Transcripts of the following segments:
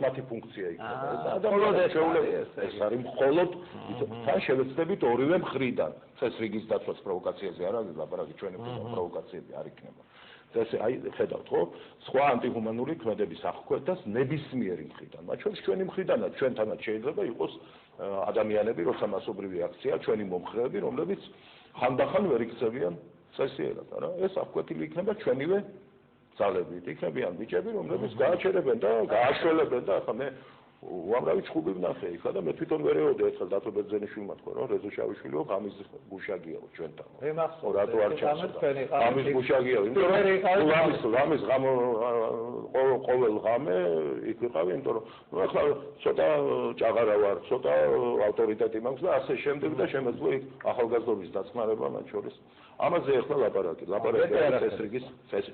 მათი ფუნქცია იქნება. ეს ადამიანის ჩვეულებრივ ეს არის მხოლოდ თან შევეცდებით ორივე მხრიდან. წესრიგის დაცვას პროვოკაციაზე არ არის ლაპარაკი, ჩვენი პროვოკაციები არ იქნება. ესე აი ხედავთ ხო? სხვა ანტიჰუმანური ქმედების აღკვეთას ნებისმიერი მხრიდან. მათ შორის ჩვენი მხრიდანაც ჩვენთანაც შეიძლება იყოს ადამიანები, როცა მასობრივი აქცია, ჩვენი მომხრეები, რომლებიც ხანდახან ვერ იქცევიან წესიერად, არა? ეს აღკვეთილი იქნება ჩვენივე ძალებით. იქნებიან ბიჭები, რომლებიც გააჩერებენ და გააშველებენ და ახლა მე უამრავი ჩხუბი ვნახე იქა და მე თვითონ ვერ ეოდე ერთხელ დათო ბერძენიშვილმა თქვა რომ რეზო შავიშვილიო ღამის გუშაგიაო ჩვენთან. რატო არ ჩასწრა? ღამის გუშაგიაო, იმიტომ რომ ღამის ღამო ყოველ ღამე იქ ვიყავი, იმიტომ რომ ახლა ცოტა ჭაღარა ვარ, ცოტა ავტორიტეტი მაქვს და ასე შემდეგ და შემეძლო იქ ახალგაზრდობის დაწნარება მათ შორის. ამაზე ახლა ლაპარაკი წესრიგის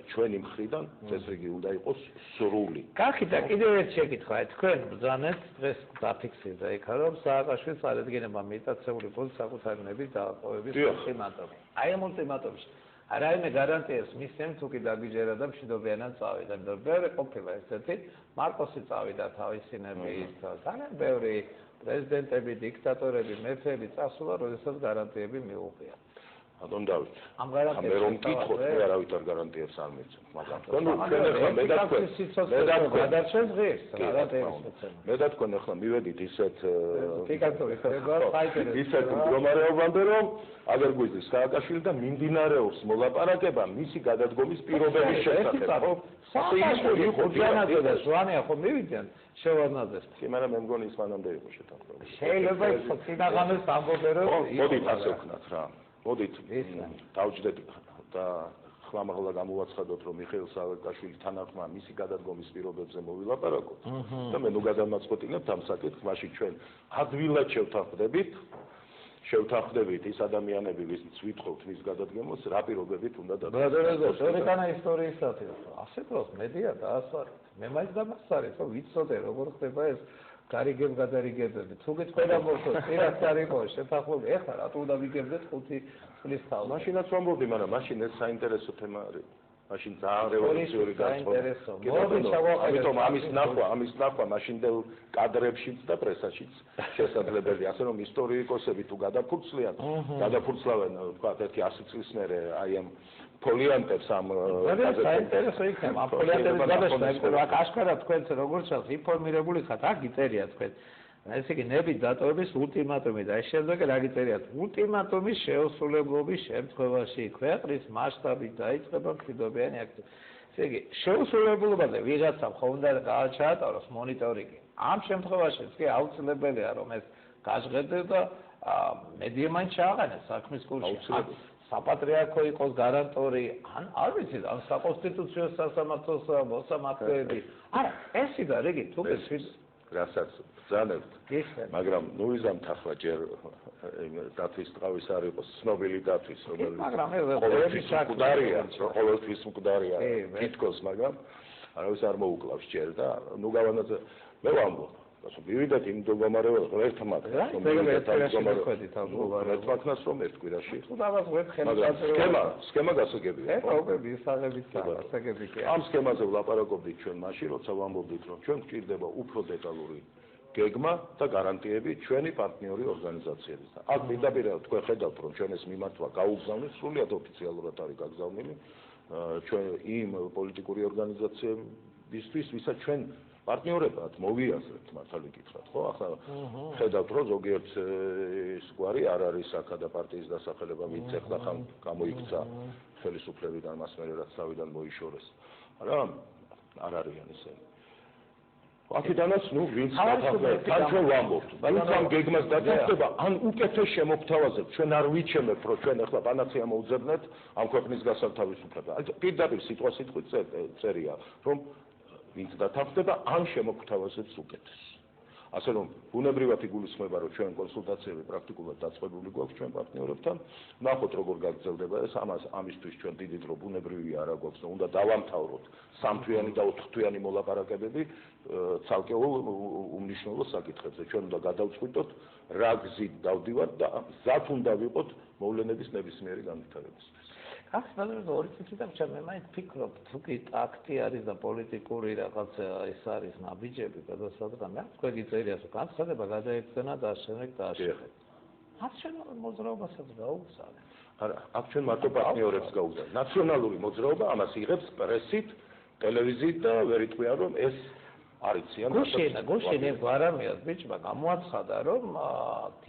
ჩვენი მხრიდან წესრიგი უნდა იყოს სრული. კახი და კიდევ ერთ შეკითხვა, თქვენ ბრძანეთ დღეს დაფიქსირდა იქა რომ სააკაშვილის წარადგინება მიტაცებული პოზიციის საკუთარი ნების დააყოვების ულტიმატუმი. აი ამ ულტიმატუმში რაიმე გარანტიას მისცემთ თუ კი დაგიჯერა და მშვიდობიანად წავიდა. ბევრი ყოფილა ესეთი მარკოსი წავიდა თავისი ნებით, ძალიან ბევრი პრეზიდენტები, დიქტატორები, მეფეები წასულა, როდესაც გარანტიები მიუღია. Adon David. მე რომ გითხოთ, მე არავითარ გარანტიებს არ მიცემ, მაგრამ მე და თქვენ ახლა მივედით ისეთ ისეთ მდგომარეობამდე, რომ აგერ გვიზის სააკაშვილი და მიმდინარეობს მოლაპარაკება მისი გადადგომის პირობების შესახებ. ზვანია ხო მივიდიან შევარნაძეს. მაგრამ მე მგონი ის მანამდე იყო შეთანხმება. შეიძლება წინაღამეს ამბობენ რომ მოდით ასე ვქნათ რა. მოდით დავჯდეთ და ხმამაღლა გამოვაცხადოთ რომ მიხეილ სააკაშვილი თანახმა მისი გადადგომის პირობებზე მოვილაპარაკოთ და მე ნუ გადამაწყვეტინებთ ამ საკითხს მაშინ ჩვენ ადვილად შევთანხმდებით ის ადამიანები ვისაც ვითხოვთ მის გადადგომას რა პირობებით უნდა დადგომოს შევეკანა ისტორიისათვის ასე დროს მედია დაასვარეთ მე მაინც დამახსარეთ რომ ვიცოდე როგორ ხდება ეს გარიგებ გადარიგებები. თუ გითხარ ამბობთ, პირად არ იყო შეთანხმებული. ეხლა რატო უნდა ვიგებდეთ 5 წლის თავს? მაშინაც ვამბობდი, მაგრამ მაშინ ეს საინტერესო თემა არის. მაშინ ძალიან რევოლუციური განწყობა. ამიტომ ამის ნახვა მაშინდელ კადრებშიც და პრესაშიც შესაძლებელია. ასე რომ ისტორიკოსები თუ გადაფურცლავენ, თქვა 100 წლის მერე აი ამ ფოლიანტებს ამ საინტერესო იქნება. ამ ფოლიანტების გადაშლა, იმიტომ რომ აქ აშკარად თქვენც როგორც ჩანს, ინფორმირებული ხართ, აქ იწერია თქვენ. ესე იგი ნების დატოვების ულტიმატუმი და ეს შემდეგ რა გიწერიათ? ულტიმატუმის შეუსრულებლობის შემთხვევაში ქვეყნის მასშტაბით დაიწყება მშვიდობიანი აქცია. ესე იგი შეუსრულებლობაზე ვიღაცამ ხომ უნდა გააჩაატაროს მონიტორინგი. ამ შემთხვევაშიც კი აუცილებელია რომ ეს გაჟღერდეს და მედია მაინც ჩააყენეს საქმის კურსში. საპატრიარქო იყოს გარანტორი, ან არ ვიცი, ან საკონსტიტუციო სასამართლოს მოსამართლეები. არა, ეს იდა რიგი თუ რასაც ბრძანებთ, მაგრამ ნუ იზამთ ახლა ჯერ დათვის ტყავის არ იყოს ცნობილი დათვის, რომელიც ყოველთვის მკვდარია, თითქოს, მაგრამ არავის არ მოუკლავს ჯერ და ნუ გავანაძე მე ვამბობ მივიდეთ იმ მდგომარეობას ერთმანეთს რომ ერთ კვირაში სქემა გასაგებია ამ სქემაზე ვლაპარაკობდით ჩვენ მაშინ როცა ვამბობდით რომ ჩვენ გვჭირდება უფრო დეტალური გეგმა და გარანტიები ჩვენი პარტნიორი ორგანიზაციებისგან აქ პირდაპირ თქვენ ხედავთ რომ ჩვენ ეს მიმართვა გაუგზავნეთ სრულიად ოფიციალურად არის გაგზავნილი ჩვენ იმ პოლიტიკური ორგანიზაციებისთვის ვისაც ჩვენ პარტნიორებად მოვიაზრებთ მართალი გითხრათ ხო ახლა ხედავთ რომ ზოგიერთ ის გვარი არ არის აქა და პარტიის დასახელება ვინც ახლა გამოიქცა ხელისუფლებიდან მას მერე რაც თავიდან მოიშორეს არა არ არიან ისინი აქედანაც ნუ ვინც თან ჩვენ ვამბობთ ვინც ამ გეგმას დაწესდება ან უკეთეს შემოგთავაზებთ ჩვენ არ ვიჩემებთ რომ ჩვენ ახლა პანაცეა მოუძებნეთ ამ ქვეყნის გასათავისუფლებლად პირდაპირ სიტყვასიტყვით წერია რომ ვინც დათანხმდება ან შემოგთავაზებს უკეთეს. ასე რომ ბუნებრივად იგულისხმება რომ ჩვენ კონსულტაციები პრაქტიკულად დაწყებული გვაქვს ჩვენ პარტნიორებთან. ნახოთ როგორ გაგრძელდება ეს ამისთვის ჩვენ დიდი დრო ბუნებრივია არა გვაქვს და უნდა დავამთავროთ 3-თვიანი და 4-თვიანი მოლაპარაკებები ცალკეულ უმნიშვნელო საკითხებზე. ჩვენ უნდა გადავწყვიტოთ რა გზით დავდივართ და მზად უნდა ვიყოთ მოვლენების ნებისმიერი განვითარებისთვის. აქ სადღაც ორი წუთი და მე მაინც ფიქრობ, თუ კი ტაქტი არის და პოლიტიკური რაღაცა ეს არის ნაბიჯები, გადასადგამი, აქ თქვენ გიწერიათ, რომ განცხადება გადაექცენა და შემდეგ დააშენეთ. აქ ჩვენ მოძრაობასაც გაუგზავნეთ. არა, აქ ჩვენ მარტო პარტნიორებს გაუგზავნეთ. ნაციონალური მოძრაობა ამას იღებს პრესით, ტელევიზიით და ვერ იტყვიან, რომ ეს არიციან. გუშინ ეს გვარამიას ბიჭმა გამოაცხადა, რომ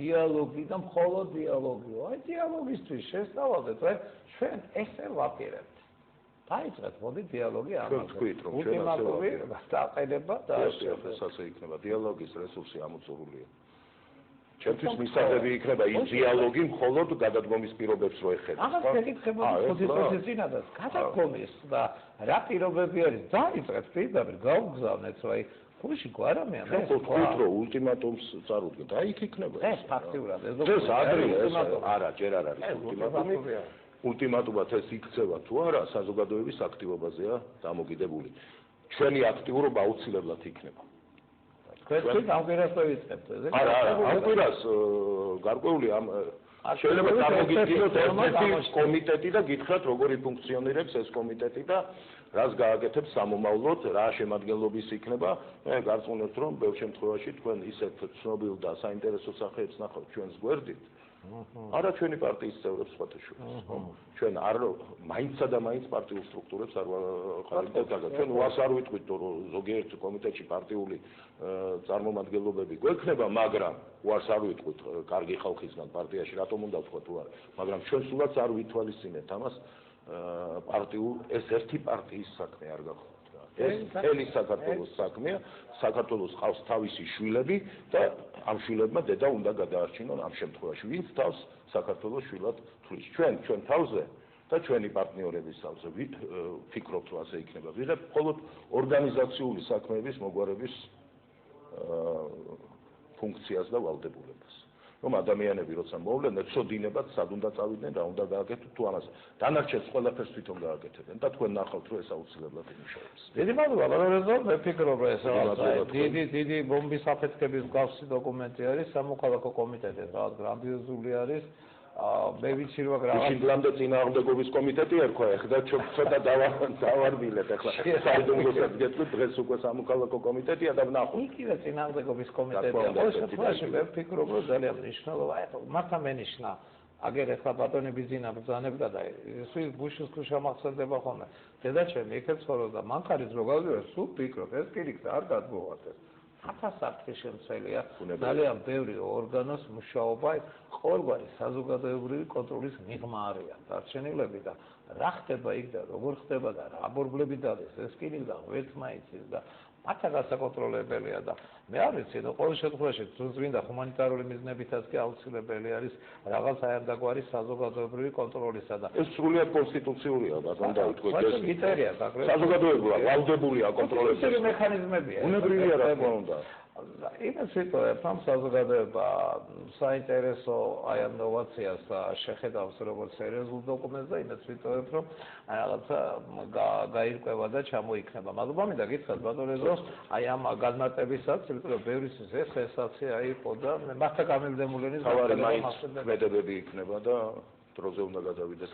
დიალოგი და მხოლოდ დიალოგია. აი დიალოგისთვის შესწავლეთ, რომ ჩვენ ესე ვაპირებთ. დაიწყეთ მოდი დიალოგი ამაზე. ჩვენ ვთქვით, რომ ჩვენ ასე ვაპირებთ. დაყენება და ასე იქნება. დიალოგის რესურსი ამოწურულია. ჩემთვის მისაღები იქნება ის დიალოგი მხოლოდ გადადგომის პირობებს რო ეხება. აღარ შეგიძლიათ ხუთი წუთის წინადაც გადადგომის და რა პირობები არის დაიწყეთ პირდაპირ გაუგზავნეთ, რომ აი გუშინ გვარამია მე ვთქვით, რომ ულტიმატუმს წარუდგეთ. აი იქ იქნება. ეს ფაქტიურად ეს ადრია ეს არა, ჯერ არ არის ულტიმატუმი. ულტიმატუმად ეს იქცევა თუ არა, საზოგადოების აქტივობაზეა დამოკიდებული. ჩვენი აქტიურობა აუცილებლად იქნება. თქვენ ამგვარად ვიწყებთ ეს? არა, ამგვარად გარკვეული ამ შეიძლება წარმოგიდგინოთ ერთ-ერთი კომიტეტი და გითხრათ როგორი ფუნქციონირებს ეს კომიტეტი და რას გააკეთებს სამომავლოდ, რა შემადგენლობის იქნება. მე გარწმუნებთ, რომ ბევრ შემთხვევაში თქვენ ისეთ ცნობილ და საინტერესო სახეებს ნახავთ ჩვენს გვერდით. არა ჩვენი პარტიის წევრებს სხვათა შორის. ჩვენ არ მაინცსა და მაინც პარტიულ სტრუქტურებს არ ვახარებთ და ჩვენ უარს არ ვიტყვით, რომ ზოგიერთ კომიტეტში პარტიული წარმომადგენლობები გვექნება, მაგრამ უარს არ ვიტყვით კარგი ხალხისგან პარტიაში რატომ უნდა ვთქვა თუ არა, მაგრამ ჩვენ სულაც არ ვითვალისწინებთ ამას პარტიულ ეს ერთი პარტიის საქმე არ გახსოვთ. ეს მთელი საქართველოს საქმეა, საქართველოს ყავს თავისი შვილები და ამ შვილებმა დედა უნდა გადაარჩინონ ამ შემთხვევაში. ვინც თავს საქართველოს შვილად თვლის. ჩვენ თავზე და ჩვენი პარტნიორების თავზე ვფიქრობთ, რომ ასე იქნება. ვიღებ მხოლოდ ორგანიზაციული საქმეების მოგვარების ფუნქციას და ვალდებულებას. რომ ადამიანები როცა მოვლენ, ეცოდინებათ, სად უნდა წავიდნენ, რა უნდა გააკეთოთ, თუ ამას დანარჩენს ყველაფერს თვითონ გააკეთებენ და თქვენ ნახავთ, რომ ეს აუცილებლად იმუშავებს. დიდი მადლობა, ლორენზო, მე ვფიქრობ, რომ ეს დიდი ბომბის აფეთქების მსგავსი დოკუმენტი არის, სამოქალაქო კომიტეტის რაღაც გრანდიოზული არის. მე ვიცი რომ რაღაც შინდლამდე წინააღმდეგობის კომიტეტი ერქვა, ეხლა ცოტა დავარბილეთ, ეხლა საიდუმლოსაც გეტყვით, დღეს უკვე სამოქალაქო კომიტეტია და ვნახოთ. იქ წინააღმდეგობის კომიტეტია. ყოველ შემთხვევაში მე ვფიქრობ, რომ ძალიან მნიშვნელოვანია, მართა მენიშნა აგერ ეხლა ბატონი ბიზინა ბრძანებდა და ის გუშინ შემახსენდება ხოლმე. დედაჩემი იქ ცხოვრობდა, მანქანის რო გავიარე, სულ ფიქრობ, ეს პირიქს არ გადმოვადეს. აფასაფრთხის შემცველია ძალიან ბევრი ორგანოს მუშაობა, ყოველგვარი საზოგადოებრივი კონტროლის მიღმა არიან დარჩენილები და რა ხდება იქ და როგორ ხდება და რა ბორბლები დადეს ეს კი და ვერც მაიცის და მათი გასაკონტროლებელია და მე არ ვიცი, რომ ყოველ შემთხვევაში წმინდა ჰუმანიტარული მიზნებითაც კი აუცილებელი არის რაღაც აი ამ დაგვარი საზოგადოებრივი კონტროლისა და ეს სრულიად კონსტიტუციურია, ბატონ დავითქვეთ ეს. კრიტერიაა, საზოგადოებრივია, ვალდებულია კონტროლების. ეს მექანიზმებია. უნებრივია რა თქმა უნდა. იმას ვიტყვი, რომ საზოგადოება საინტერესო აი ამ ნოვაციას შეხედავს როგორც სერიოზულ დოკუმენტს და იმას ვიტყვი, რომ რაღაცა გაირკვევა და ჩამოიქნება. მადლობა მინდა გითხრათ ბატონო, აი ამ განმარტებისაც, იმიტომ რომ ბევრის ეს სენსაცია იყო და მართლა გამილდემულენის თავარი მაინც მედებები იქნება და დროზე უნდა გადავიდეს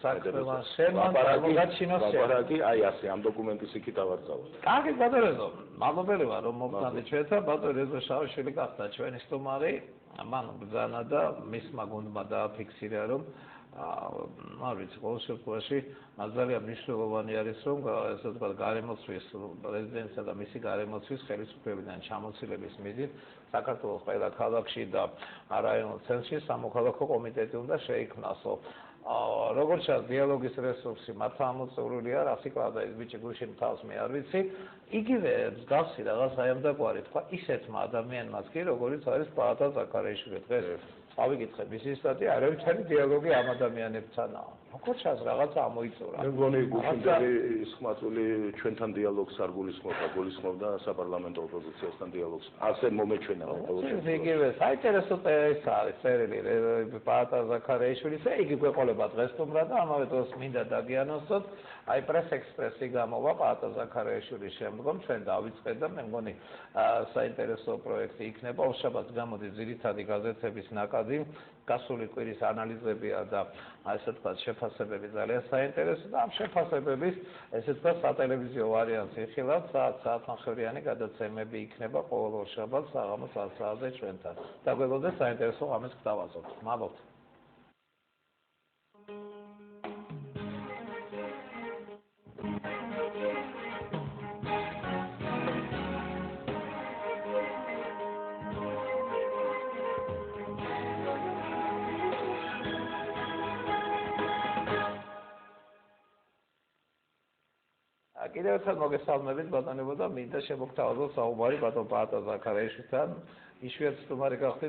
აპარატი აი ასე ამ დოკუმენტის იქით ავარძალოთ. კარგი ბატონო, მადლობელი ვარ რომ მოგწონთ ჩვენთან, ბატონო რეზო შავშვილი გახდა ჩვენი სტუმარი, მან ბრძანა და მისმა გუნდმა დააფიქსირა რომ არ ვიცი, ყოველ შემთხვევაში ძალიან მნიშვნელოვანი არის რომ ესე ვთქვათ გარემოცვის პრეზიდენტსა და მისი გარემოცვის ხელისუფლებიდან ჩამოცილების მიზნით საქართველოს ყველა ქალაქში და რაიონულ ცენტრში სამოქალაქო კომიტეტი უნდა შეიქმნასო. როგორც ჩანს დიალოგის რესურსი მათ ამოწურულია, რასიკლავდა ეს ბიჭი გუშინ თავს მე არ ვიცი. იგივე მსგავსი რაღაც აი ამ დაგვარი თქვა ისეთმა ადამიანმაც კი როგორიც არის პაატა ზაქარიაშვილი დღეს ავიკითხე მისი სტატია, არავითარი დიალოგი ამ ადამიანებთანაა. როგორ ჩანს რაღაცა ამოიწურა. მე მგონი გუშინდელი ხმაწული ჩვენთან დიალოგს არ გულისხმობდა, გულისხმობდა საპარლამენტო ოპოზიციასთან დიალოგს. ასე მომეჩვენა ყოველთვის. იგივე საინტერესო ეს არის წერილი პაატა ზაქარიაშვილის, იგი გვეყოლება დღეს სტუმრად და ამავე დროს მინდა დაგიანონსოთ, აი პრეს ექსპრესი გამოვა პაატა ზაქარიაშვილის შემდგომ ჩვენ დავიწყეთ და მე მგონი საინტერესო პროექტი იქნება. უშაბათს გამოდის ძირითადი გაზეთების ნაკადი მაგალითად გასული კვირის ანალიზებია და ასე თქვა შეფასებები ძალიან საინტერესო და ამ შეფასებების ესე თქვა სატელევიზიო ვარიანტი ხილავ საათმახევრიანი გადაცემები იქნება ყოველ შაბათს საღამოს 10 საათზე ჩვენთან. და გვეგონდა საინტერესო ამას გვთავაზობთ. მადლობთ. კიდევ ერთხელ მოგესალმებით ბატონებო და მინდა შემოგთავაზოთ საუბარი ბატონ პაატა ზაქარიაშვილთან. იშვიათი სტუმარი გახდით